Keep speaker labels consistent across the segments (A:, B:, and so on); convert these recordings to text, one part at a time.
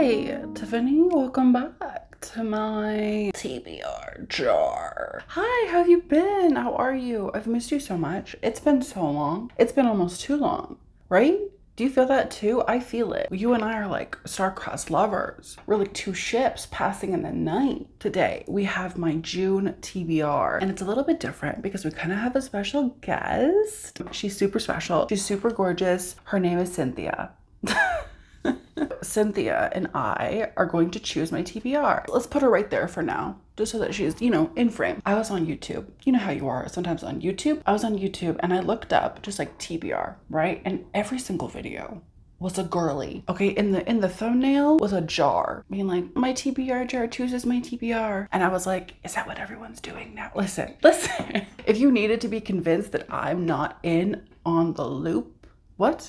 A: Hi, Tiffany. Welcome back to my TBR jar. Hi, how have you been? How are you? I've missed you so much. It's been so long. It's been almost too long, right? Do you feel that too? I feel it. You and I are like star-crossed lovers. We're like two ships passing in the night. Today, we have my June TBR, and it's a little bit different because we kind of have a special guest. She's super special. She's super gorgeous. Her name is Cynthia. Cynthia and I are going to choose my TBR. Let's put her right there for now, just so that she's, in frame. I was on YouTube. You know how you are sometimes on YouTube. I was on YouTube and I looked up just like TBR, right? And every single video was a girly. Okay, in the thumbnail was a jar, being like, my TBR jar chooses my TBR. And I was like, is that what everyone's doing now? Listen. If you needed to be convinced that I'm not in on the loop, what?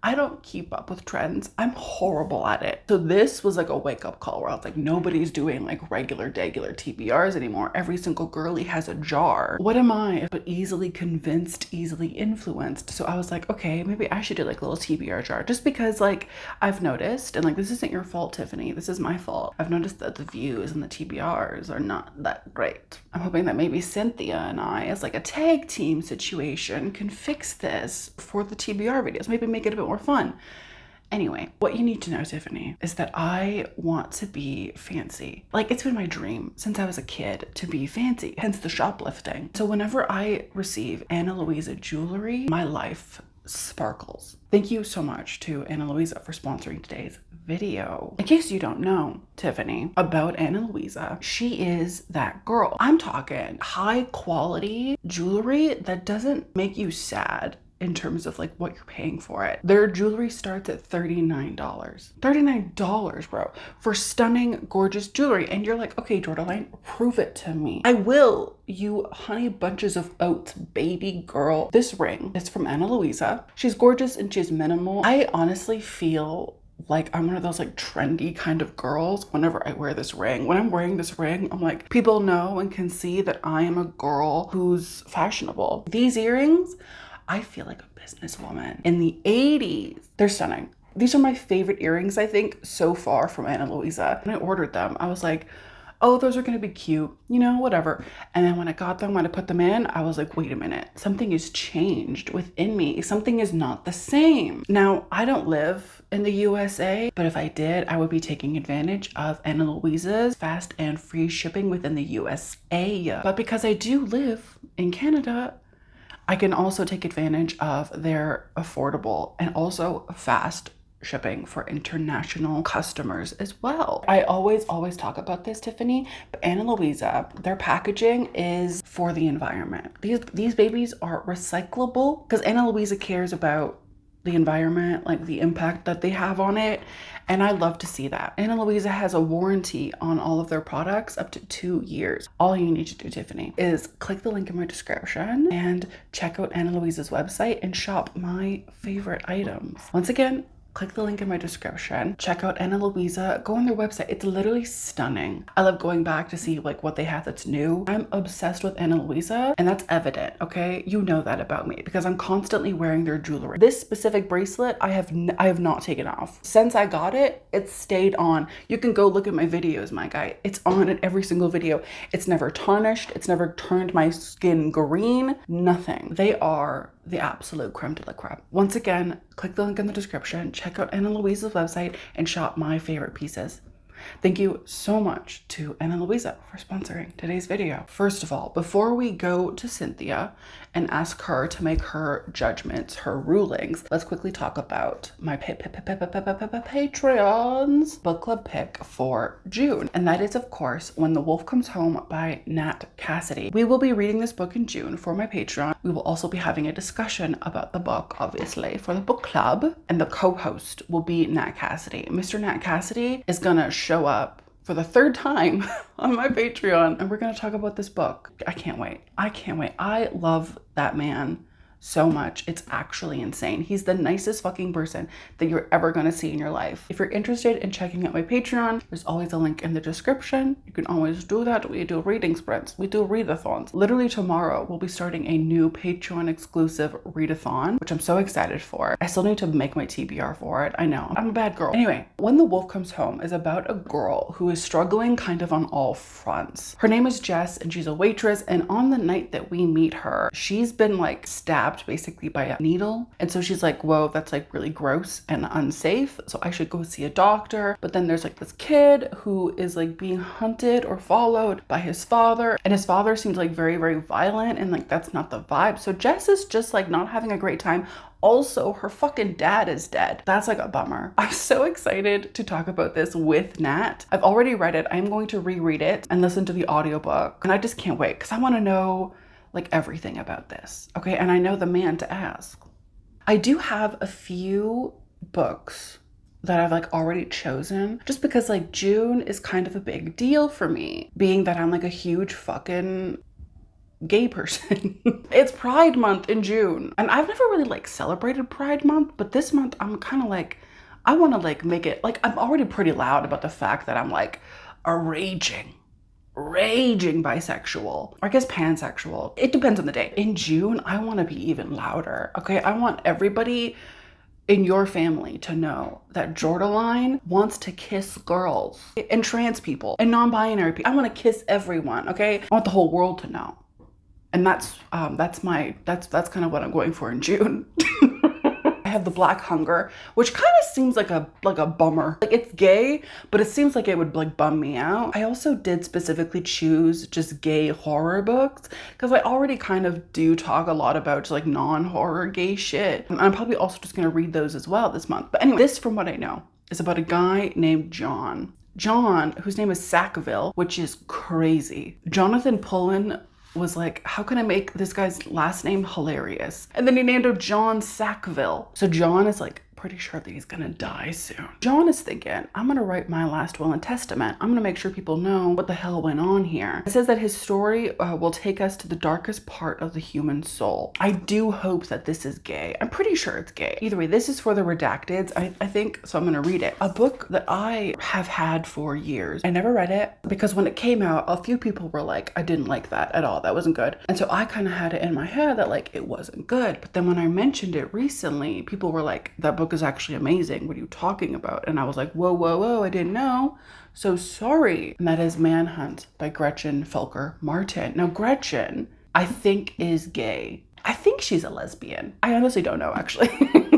A: I don't keep up with trends. I'm horrible at it. So this was like a wake-up call where I was like, nobody's doing like regular TBRs anymore. Every single girly has a jar. What am I but easily convinced, easily influenced? So I was like, okay, maybe I should do like a little TBR jar, just because like I've noticed, and like this isn't your fault, Tiffany, this is my fault. I've noticed that the views and the TBRs are not that great. I'm hoping that maybe Cynthia and I, as like a tag team situation, can fix this for the TBR videos, maybe make it a bit more fun. Anyway, what you need to know, Tiffany, is that I want to be fancy. Like, it's been my dream since I was a kid to be fancy, hence the shoplifting. So whenever I receive Ana Luisa jewelry, my life sparkles. Thank you so much to Ana Luisa for sponsoring today's video. In case you don't know, Tiffany, about Ana Luisa, she is that girl. I'm talking high quality jewelry that doesn't make you sad in terms of like what you're paying for it. Their jewelry starts at $39. $39, bro, for stunning, gorgeous jewelry. And you're like, okay, Jordan, prove it to me. I will, you honey bunches of oats, baby girl. This ring is from Ana Luisa. She's gorgeous and she's minimal. I honestly feel like I'm one of those like trendy kind of girls whenever I wear this ring. When I'm wearing this ring, I'm like, people know and can see that I am a girl who's fashionable. These earrings, I feel like a businesswoman. In the 80s, they're stunning. These are my favorite earrings, I think, so far from Ana Luisa. When I ordered them, I was like, oh, those are gonna be cute, whatever. And then when I got them, when I put them in, I was like, wait a minute, something has changed within me. Something is not the same. Now, I don't live in the USA, but if I did, I would be taking advantage of Ana Luisa's fast and free shipping within the USA. But because I do live in Canada, I can also take advantage of their affordable and also fast shipping for international customers as well. I always talk about this, Tiffany, but Ana Luisa, their packaging is for the environment. These babies are recyclable because Ana Luisa cares about the environment, like the impact that they have on it. And I love to see that. Ana Luisa has a warranty on all of their products up to 2 years. All you need to do, Tiffany, is click the link in my description and check out Ana Luisa's website and shop my favorite items. Once again, click the link in my description, check out Ana Luisa, go on their website. It's literally stunning. I love going back to see like what they have that's new. I'm obsessed with Ana Luisa, and that's evident, okay? You know that about me because I'm constantly wearing their jewelry. This specific bracelet, I have not taken off. Since I got it, it's stayed on. You can go look at my videos, my guy. It's on in every single video. It's never tarnished. It's never turned my skin green, nothing. They are the absolute creme de la creme. Once again, click the link in the description, check out Ana Luisa's website, and shop my favorite pieces. Thank you so much to Ana Luisa for sponsoring today's video. First of all, before we go to Cynthia and ask her to make her judgments, her rulings, let's quickly talk about my Patreon's book club pick for June. And that is, of course, When the Wolf Comes Home by Nat Cassidy. We will be reading this book in June for my Patreon. We will also be having a discussion about the book, obviously, for the book club. And the co-host will be Nat Cassidy. Mr. Nat Cassidy is gonna show up for the third time on my Patreon, and we're gonna talk about this book. I can't wait. I love that man so much. It's actually insane. He's the nicest fucking person that you're ever gonna see in your life. If you're interested in checking out my Patreon, there's always a link in the description. You can always do that. We do reading sprints. We do readathons. Literally tomorrow, we'll be starting a new Patreon exclusive readathon, which I'm so excited for. I still need to make my TBR for it. I know, I'm a bad girl. Anyway, When the Wolf Comes Home is about a girl who is struggling kind of on all fronts. Her name is Jess and she's a waitress, and on the night that we meet her, she's been like stabbed basically by a needle. And so she's like, whoa, that's like really gross and unsafe. So I should go see a doctor. But then there's like this kid who is like being hunted or followed by his father. And his father seems like very, very violent, and like that's not the vibe. So Jess is just like not having a great time. Also, her fucking dad is dead. That's like a bummer. I'm so excited to talk about this with Nat. I've already read it. I'm going to reread it and listen to the audiobook. And I just can't wait because I want to know like everything about this. Okay, and I know the man to ask. I do have a few books that I've like already chosen just because like June is kind of a big deal for me, being that I'm like a huge fucking gay person. It's Pride Month in June, and I've never really like celebrated Pride Month, but this month I'm kind of like, I want to like make it like, I'm already pretty loud about the fact that I'm like a raging bisexual, or I guess pansexual. It depends on the day. In June, I want to be even louder. Okay, I want everybody in your family to know that Jordaline wants to kiss girls and trans people and non-binary people. I want to kiss everyone. Okay, I want the whole world to know. And that's kind of what I'm going for in June. I have the Black Hunger, which kind of seems like a bummer. Like it's gay, but it seems like it would like bum me out. I also did specifically choose just gay horror books because I already kind of do talk a lot about just like non-horror gay shit. And I'm probably also just gonna read those as well this month. But anyway, this, from what I know, is about a guy named John. John, whose name is Sackville, which is crazy. Jonathan Pullen was like, how can I make this guy's last name hilarious? And then he named him John Sackville. So John is like pretty sure that he's gonna die soon. John is thinking, I'm gonna write my last will and testament. I'm gonna make sure people know what the hell went on here. It says that his story will take us to the darkest part of the human soul. I do hope that this is gay. I'm pretty sure it's gay. Either way, this is for the redacteds, I think, so I'm gonna read it. A book that I have had for years. I never read it because when it came out, a few people were like, I didn't like that at all. That wasn't good. And so I kind of had it in my head that like, it wasn't good. But then when I mentioned it recently, people were like, that book is actually amazing. What are you talking about? And I was like, whoa, I didn't know. So sorry. And that is Manhunt by Gretchen Felker Martin. Now Gretchen, I think, is gay. I think she's a lesbian. I honestly don't know, actually.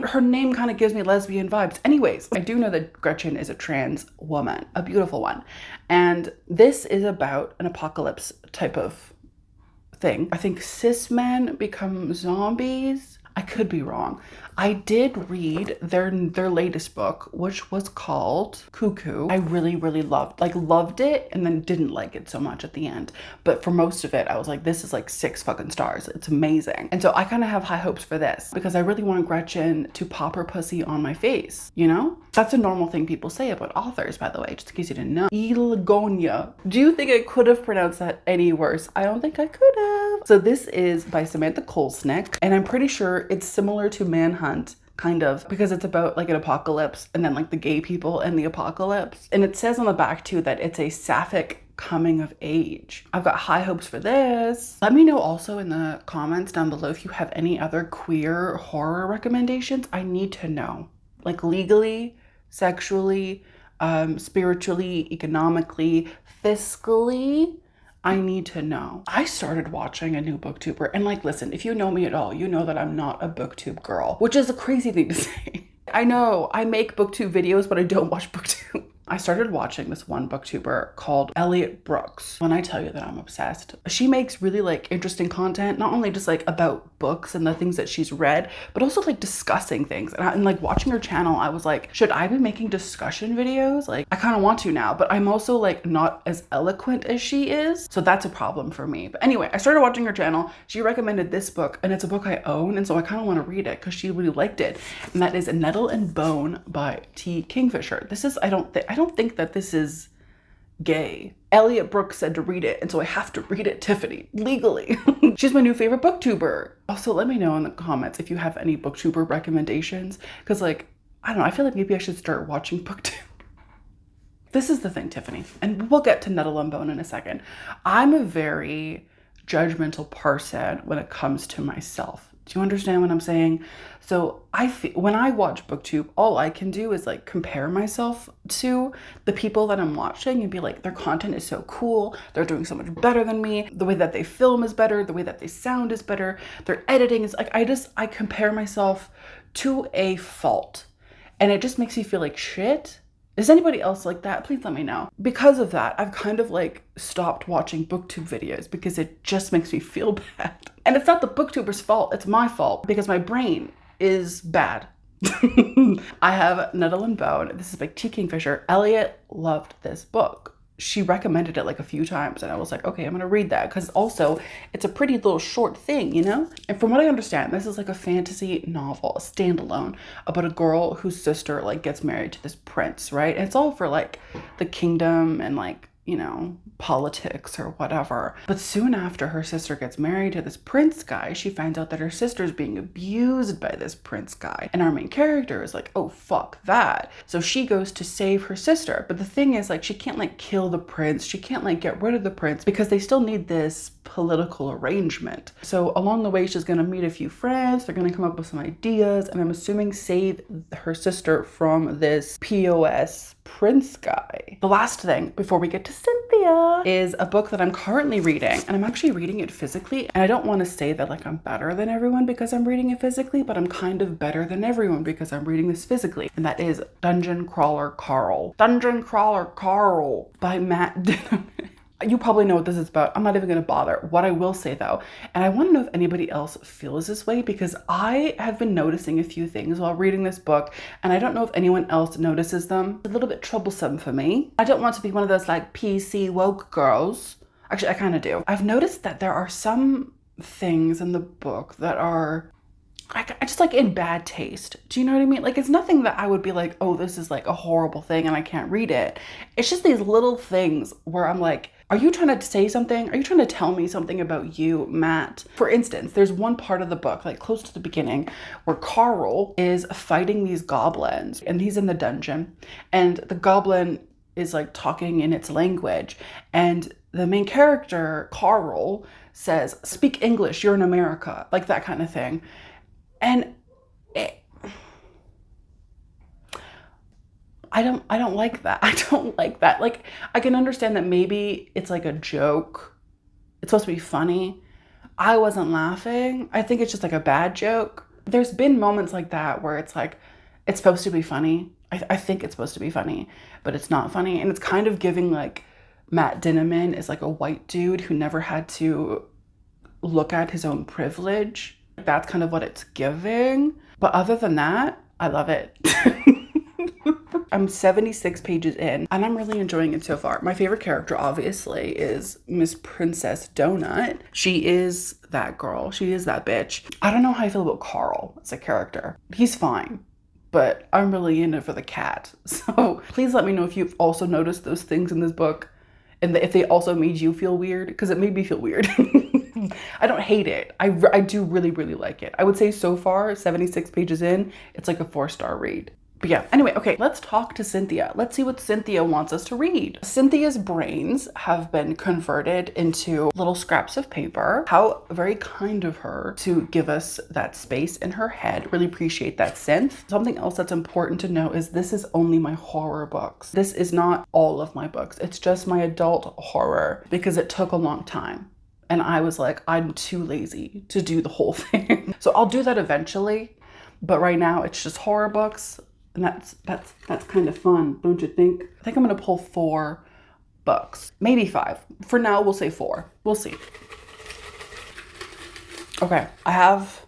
A: Her name kind of gives me lesbian vibes. Anyways, I do know that Gretchen is a trans woman, a beautiful one. And this is about an apocalypse type of thing. I think cis men become zombies. I could be wrong. I did read their latest book, which was called Cuckoo. I really loved it, and then didn't like it so much at the end. But for most of it, I was like, this is like 6 fucking stars. It's amazing. And so I kind of have high hopes for this because I really want Gretchen to pop her pussy on my face, you know? That's a normal thing people say about authors, by the way, just in case you didn't know. Ilgonia. Do you think I could have pronounced that any worse? I don't think I could have. So this is by Samantha Kolsnick, and I'm pretty sure it's similar to Manhunt, kind of, because it's about like an apocalypse and then like the gay people and the apocalypse. And it says on the back too that it's a sapphic coming of age. I've got high hopes for this. Let me know also in the comments down below if you have any other queer horror recommendations. I need to know, like legally, sexually, spiritually, economically, fiscally. I need to know. I started watching a new booktuber, and like, listen, if you know me at all, you know that I'm not a booktube girl, which is a crazy thing to say. I know I make booktube videos, but I don't watch booktube. I started watching this one booktuber called Elliot Brooks. When I tell you that I'm obsessed, she makes really like interesting content, not only just like about books and the things that she's read, but also like discussing things. And like watching her channel, I was like, should I be making discussion videos? Like I kind of want to now, but I'm also like not as eloquent as she is. So that's a problem for me. But anyway, I started watching her channel. She recommended this book, and it's a book I own. And so I kind of want to read it because she really liked it. And that is Nettle and Bone by T. Kingfisher. This is, I don't think that this is gay. Elliot Brooks said to read it, and so I have to read it, Tiffany, legally. She's my new favorite booktuber. Also, let me know in the comments if you have any booktuber recommendations, because like, I don't know, I feel like maybe I should start watching booktube. This is the thing, Tiffany, and we'll get to Nettle and Bone in a second. I'm a very judgmental person when it comes to myself. Do you understand what I'm saying? So when I watch booktube, all I can do is like compare myself to the people that I'm watching and be like, their content is so cool. They're doing so much better than me. The way that they film is better. The way that they sound is better. Their editing is like, I compare myself to a fault, and it just makes me feel like shit. Is anybody else like that? Please let me know. Because of that, I've kind of like stopped watching booktube videos because it just makes me feel bad. And it's not the booktuber's fault, it's my fault because my brain is bad. I have Nettle and Bone. This is by T. Kingfisher. Elliot loved this book. She recommended it like a few times and I was like, okay, I'm gonna read that, because also it's a pretty little short thing, you know? And from what I understand, this is like a fantasy novel, a standalone, about a girl whose sister like gets married to this prince, right? And it's all for like the kingdom and like, you know, politics or whatever. But soon after her sister gets married to this prince guy, she finds out that her sister's being abused by this prince guy. And our main character is like, oh, fuck that. So she goes to save her sister. But the thing is, like, she can't like kill the prince. She can't like get rid of the prince because they still need this political arrangement. So along the way, she's gonna meet a few friends. They're gonna come up with some ideas, and I'm assuming save her sister from this POS prince guy. The last thing before we get to Cynthia is a book that I'm currently reading, and I'm actually reading it physically. And I don't want to say that like I'm better than everyone because I'm reading it physically, but I'm kind of better than everyone because I'm reading this physically. And that is Dungeon Crawler Carl. Dungeon Crawler Carl by Matt Dinham. You probably know what this is about. I'm not even going to bother. What I will say though, and I want to know if anybody else feels this way, because I have been noticing a few things while reading this book, and I don't know if anyone else notices them. It's a little bit troublesome for me. I don't want to be one of those like PC woke girls. Actually, I kind of do. I've noticed that there are some things in the book that are I just like in bad taste. Do you know what I mean? Like, it's nothing that I would be like, oh, this is like a horrible thing and I can't read it. It's just these little things where I'm like, are you trying to say something? Are you trying to tell me something about you, Matt? For instance, there's one part of the book, like close to the beginning, where Carl is fighting these goblins and he's in the dungeon, and the goblin is like talking in its language, and the main character, Carl, says, speak English, you're in America, like that kind of thing. And I don't like that. I don't like that. Like, I can understand that maybe it's like a joke. It's supposed to be funny. I wasn't laughing. I think it's just like a bad joke. There's been moments like that where it's like, it's supposed to be funny. I think it's supposed to be funny, but it's not funny. And it's kind of giving like Matt Dinham is like a white dude who never had to look at his own privilege. That's kind of what it's giving. But other than that, I love it. I'm 76 pages in and I'm really enjoying it so far. My favorite character obviously is Miss Princess Donut. She is that girl. She is that bitch. I don't know how I feel about Carl as a character. He's fine, but I'm really in it for the cat. So please let me know if you've also noticed those things in this book and if they also made you feel weird, because it made me feel weird. I don't hate it. I do really, really like it. I would say so far, 76 pages in, it's like a 4-star read. But yeah, anyway, okay, let's talk to Cynthia. Let's see what Cynthia wants us to read. Cynthia's brains have been converted into little scraps of paper. How very kind of her to give us that space in her head. Really appreciate that, Synth. Something else that's important to know is this is only my horror books. This is not all of my books. It's just my adult horror because it took a long time. And I was like, I'm too lazy to do the whole thing. So I'll do that eventually. But right now it's just horror books. And that's kind of fun, don't you think? I think I'm gonna pull 4 books, maybe 5. For now, we'll say 4. We'll see. Okay, I have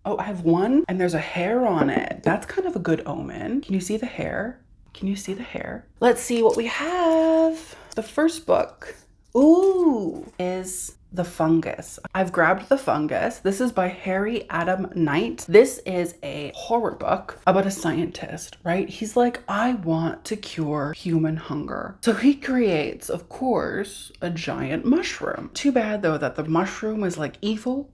A: 1 and there's a hair on it. That's kind of a good omen. Can you see the hair? Can you see the hair? Let's see what we have. The first book, ooh, is The Fungus. I've grabbed The Fungus. This is by Harry Adam Knight. This is a horror book about a scientist, right? He's like, I want to cure human hunger. So he creates, of course, a giant mushroom. Too bad though that the mushroom is like evil.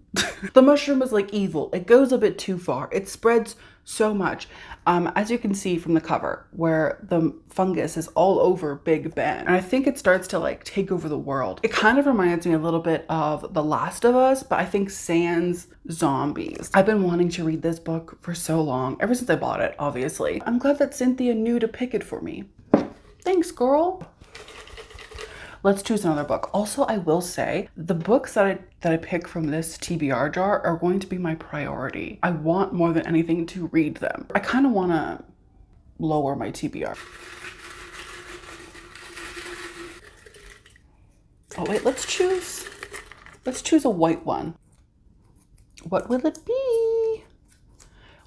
A: The mushroom is like evil. It goes a bit too far. It spreads so much. As you can see from the cover, where the fungus is all over Big Ben. And I think it starts to like take over the world. It kind of reminds me a little bit of The Last of Us, but I think sans zombies. I've been wanting to read this book for so long, ever since I bought it, obviously. I'm glad that Cynthia knew to pick it for me. Thanks, girl. Let's choose another book. Also, I will say the books that I pick from this TBR jar are going to be my priority. I want more than anything to read them. I kind of want to lower my TBR. Oh wait, let's choose a white one. What will it be?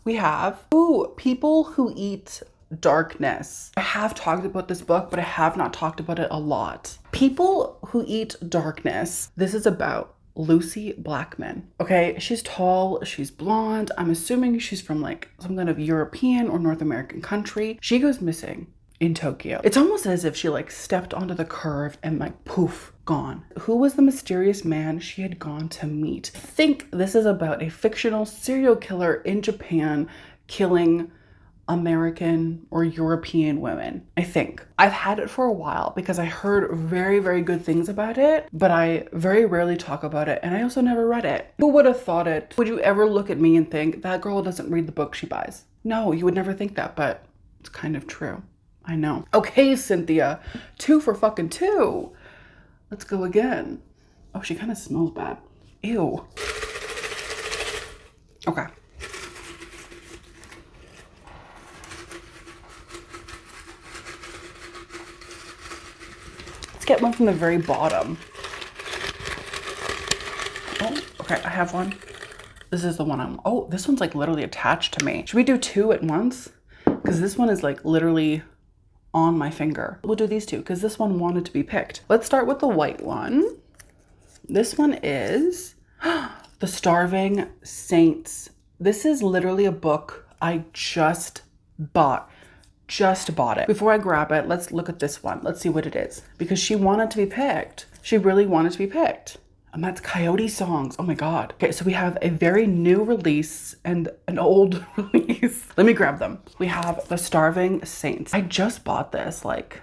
A: We have, People Who Eat Darkness. I have talked about this book, but I have not talked about it a lot. People Who Eat Darkness. This is about Lucy Blackman. Okay, she's tall, she's blonde. I'm assuming she's from like some kind of European or North American country. She goes missing in Tokyo. It's almost as if she like stepped onto the curve and like poof, gone. Who was the mysterious man she had gone to meet? I think this is about a fictional serial killer in Japan killing American or European women. I think. I've had it for a while because I heard very, very good things about it, but I very rarely talk about it, and I also never read it. Who would have thought it? Would you ever look at me and think that girl doesn't read the book she buys? No, you would never think that, but it's kind of true. I know. Okay, Cynthia, 2 for fucking 2. Let's go again. Oh, she kind of smells bad. Ew. Okay. Get one from the very bottom. Oh, okay, I have one. This is the one I'm, oh, this one's like literally attached to me. Should we do 2 at once? Because this one is like literally on my finger. We'll do these 2 because this one wanted to be picked. Let's start with the white one. This one is The Starving Saints. This is literally a book I just bought it. Before I grab it, let's look at this one. Let's see what it is. Because she wanted to be picked. She really wanted to be picked. And that's Coyote Songs. Oh my God. Okay, so we have a very new release and an old release. Let me grab them. We have The Starving Saints. I just bought this like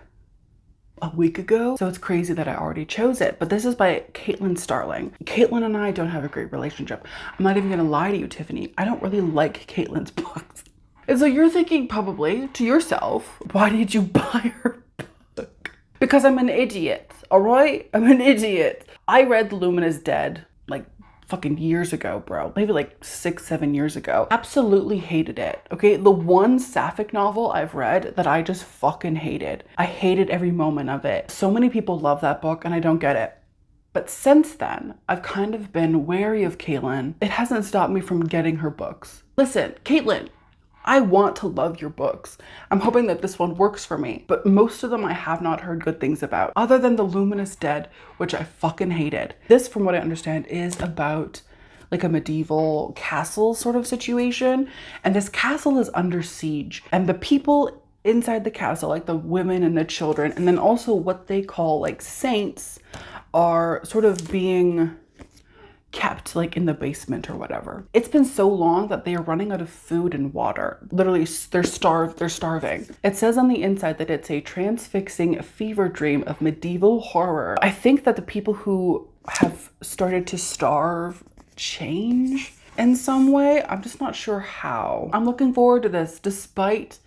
A: a week ago. So it's crazy that I already chose it. But this is by Caitlin Starling. Caitlin and I don't have a great relationship. I'm not even gonna lie to you, Tiffany. I don't really like Caitlin's books. And so you're thinking probably to yourself, why did you buy her book? Because I'm an idiot, all right? I'm an idiot. I read Lumina's Dead like fucking years ago, bro. Maybe like 6-7 years ago. Absolutely hated it, okay? The one sapphic novel I've read that I just fucking hated. I hated every moment of it. So many people love that book and I don't get it. But since then, I've kind of been wary of Caitlin. It hasn't stopped me from getting her books. Listen, Caitlin, I want to love your books. I'm hoping that this one works for me, but most of them I have not heard good things about, other than The Luminous Dead, which I fucking hated. This, from what I understand, is about like a medieval castle sort of situation, and this castle is under siege, and the people inside the castle, like the women and the children, and then also what they call like saints, are sort of being kept like in the basement or whatever. It's been so long that they are running out of food and water. Literally, they're starving. It says on the inside that it's a transfixing fever dream of medieval horror. I think that the people who have started to starve change in some way. I'm just not sure how. I'm looking forward to this despite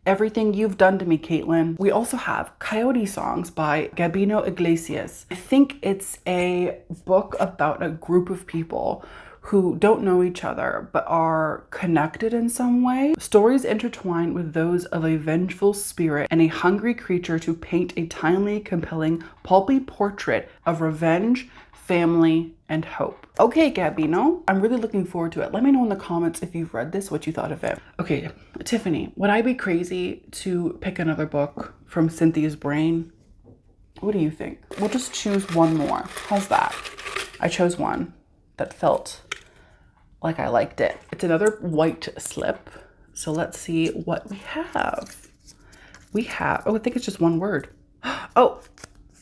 A: everything you've done to me, Caitlin. We also have Coyote Songs by Gabino Iglesias. I think it's a book about a group of people who don't know each other but are connected in some way. Stories intertwine with those of a vengeful spirit and a hungry creature to paint a timely, compelling, pulpy portrait of revenge, family, and hope. Okay, Gabino, I'm really looking forward to it. Let me know in the comments if you've read this, what you thought of it. Okay, Tiffany, would I be crazy to pick another book from Cynthia's brain? What do you think? We'll just choose one more. How's that? I chose one that felt like I liked it. It's another white slip. So let's see what we have. We have, oh, I think it's just one word. Oh,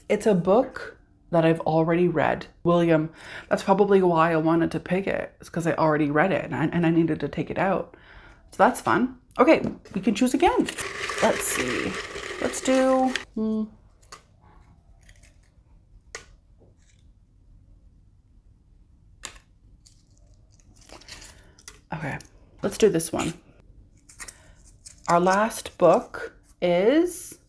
A: it's a book that I've already read. William, that's probably why I wanted to pick it. It's because I already read it and I needed to take it out. So that's fun. Okay, we can choose again. Let's see. Let's do, okay, let's do this one. Our last book is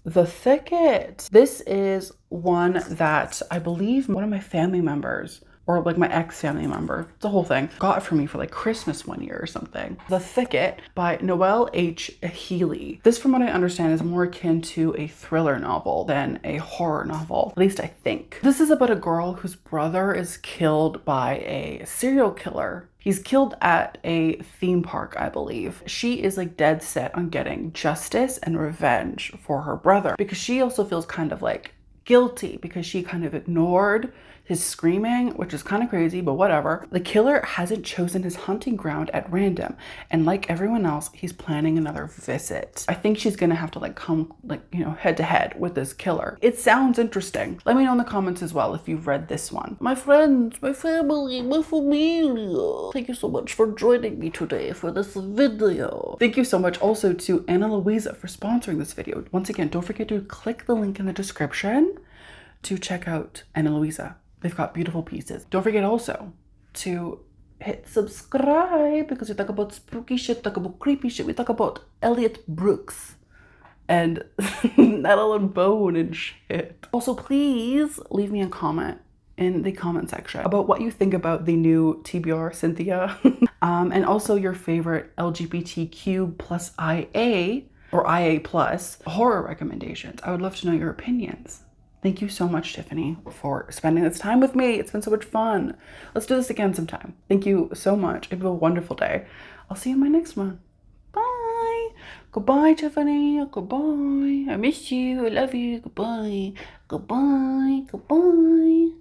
A: The Thicket. This is one that I believe one of my family members, or like my ex-family member, it's a whole thing, got it for me for like Christmas one year or something. The Thicket by Noelle H. Healy. This, from what I understand, is more akin to a thriller novel than a horror novel, at least I think. This is about a girl whose brother is killed by a serial killer. He's killed at a theme park, I believe. She is like dead set on getting justice and revenge for her brother, because she also feels kind of like guilty because she kind of ignored his screaming, which is kind of crazy, but whatever. The killer hasn't chosen his hunting ground at random, and like everyone else, he's planning another visit. I think she's gonna have to like come like, you know, head to head with this killer. It sounds interesting. Let me know in the comments as well if you've read this one. My friends, my family, my familia. Thank you so much for joining me today for this video. Thank you so much also to Anna Louisa for sponsoring this video. Once again, don't forget to click the link in the description to check out Anna Louisa. They've got beautiful pieces. Don't forget also to hit subscribe, because we talk about spooky shit, talk about creepy shit. We talk about Elliot Brooks and Nettle and Bone and shit. Also, please leave me a comment in the comment section about what you think about the new TBR Cynthia and also your favorite LGBTQ plus IA or IA plus horror recommendations. I would love to know your opinions. Thank you so much, Tiffany, for spending this time with me. It's been so much fun. Let's do this again sometime. Thank you so much. Have a wonderful day. I'll see you in my next one. Bye. Goodbye, Tiffany. Goodbye. I miss you. I love you. Goodbye. Goodbye. Goodbye.